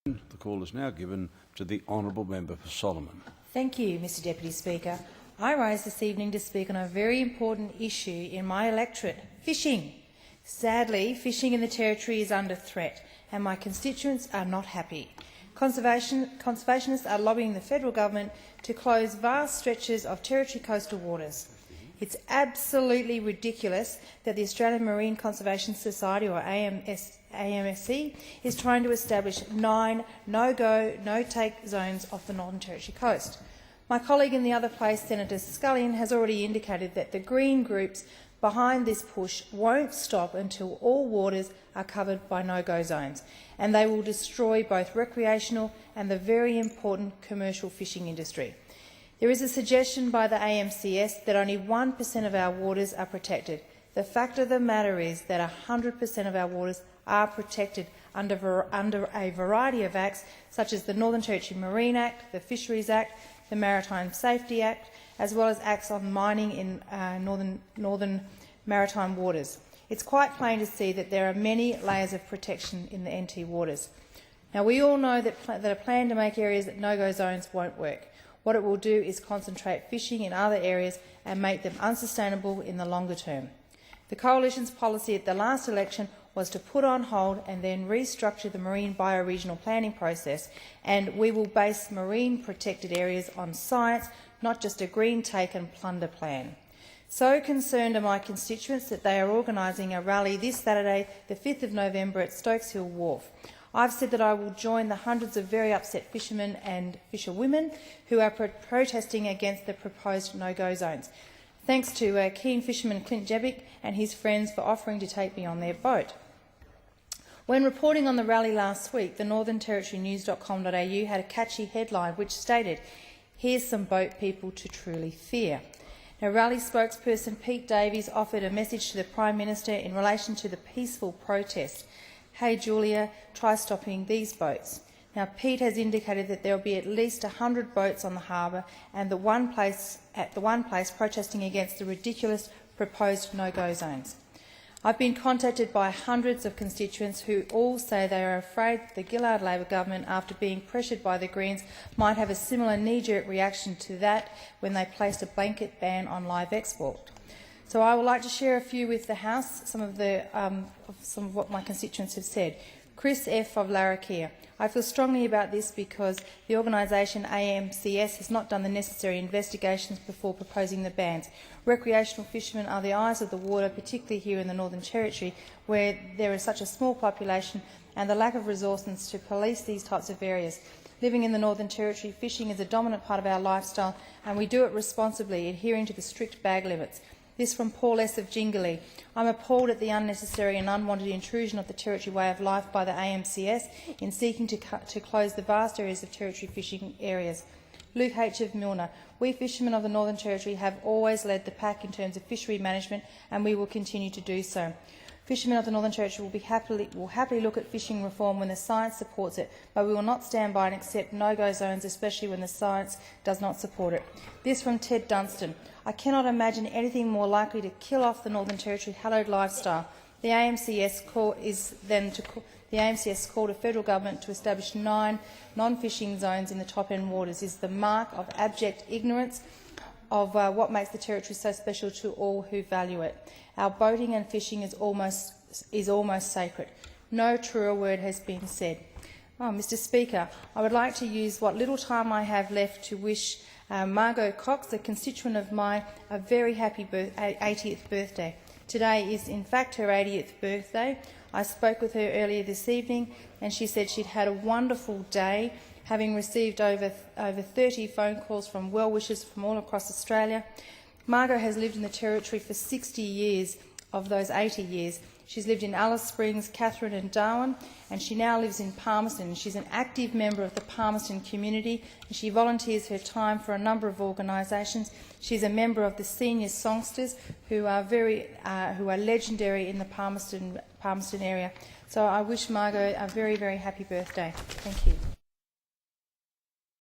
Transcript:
The call is now given to the Honourable Member for Solomon. Thank you, Mr Deputy Speaker. I rise this evening to speak on a very important issue in my electorate, fishing. Sadly, fishing in the Territory is under threat and my constituents are not happy. Conservationists are lobbying the federal government to close vast stretches of Territory coastal waters. It's absolutely ridiculous that the Australian Marine Conservation Society, or AMCS, is trying to establish 9 no-go, no-take zones off the Northern Territory coast. My colleague in the other place, Senator Scullion, has already indicated that the Green groups behind this push won't stop until all waters are covered by no-go zones, and they will destroy both recreational and the very important commercial fishing industry. There is a suggestion by the AMCS that only 1% of our waters are protected. The fact of the matter is that 100% of our waters are protected under a variety of acts, such as the Northern Territory Marine Act, the Fisheries Act, the Maritime Safety Act, as well as acts on mining in northern maritime waters. It's quite plain to see that there are many layers of protection in the NT waters. Now, we all know that a plan to make areas that no-go zones won't work. What it will do is concentrate fishing in other areas and make them unsustainable in the longer term. The Coalition's policy at the last election was to put on hold and then restructure the marine bioregional planning process, and we will base marine protected areas on science, not just a green take and plunder plan. So concerned are my constituents that they are organising a rally this Saturday, the 5th of November at Stokes Hill Wharf. I've said that I will join the hundreds of very upset fishermen and fisherwomen who are protesting against the proposed no-go zones. Thanks to keen fisherman Clint Jebick and his friends for offering to take me on their boat. When reporting on the rally last week, the northernterritorynews.com.au had a catchy headline which stated, "Here's some boat people to truly fear." Now, rally spokesperson Pete Davies offered a message to the Prime Minister in relation to the peaceful protest. "Hey Julia, try stopping these boats." Now, Pete has indicated that there will be at least 100 boats on the harbour and at the one place protesting against the ridiculous proposed no-go zones. I've been contacted by hundreds of constituents who all say they are afraid the Gillard Labor government, after being pressured by the Greens, might have a similar knee-jerk reaction to that when they placed a blanket ban on live export. So I would like to share a few with the House, some of what my constituents have said. Chris F. of Larrakia: "I feel strongly about this because the organisation AMCS has not done the necessary investigations before proposing the bans. Recreational fishermen are the eyes of the water, particularly here in the Northern Territory, where there is such a small population and the lack of resources to police these types of areas. Living in the Northern Territory, fishing is a dominant part of our lifestyle, and we do it responsibly, adhering to the strict bag limits." This from Paul S. of Jingaloo: "I'm appalled at the unnecessary and unwanted intrusion of the Territory way of life by the AMCS in seeking to close the vast areas of Territory fishing areas." Luke H. of Milner: "We fishermen of the Northern Territory have always led the pack in terms of fishery management, and we will continue to do so. Fishermen of the Northern Territory will happily look at fishing reform when the science supports it, but we will not stand by and accept no-go zones, especially when the science does not support it." This from Ted Dunstan: "I cannot imagine anything more likely to kill off the Northern Territory hallowed lifestyle. The AMCS called a federal government to establish 9 non-fishing zones in the top-end waters is the mark of abject ignorance of what makes the Territory so special to all who value it. Our boating and fishing is almost sacred. No truer word has been said." Mr Speaker, I would like to use what little time I have left to wish Margot Cox, a constituent of mine, a very happy 80th birthday. Today is in fact her 80th birthday. I spoke with her earlier this evening and she said she'd had a wonderful day, having received over 30 phone calls from well-wishers from all across Australia. Margot has lived in the Territory for 60 years of those 80 years. She's lived in Alice Springs, Katherine and Darwin, and she now lives in Palmerston. She's an active member of the Palmerston community, and she volunteers her time for a number of organisations. She's a member of the Senior Songsters, who are legendary in the Palmerston area. So I wish Margot a very, very happy birthday. Thank you.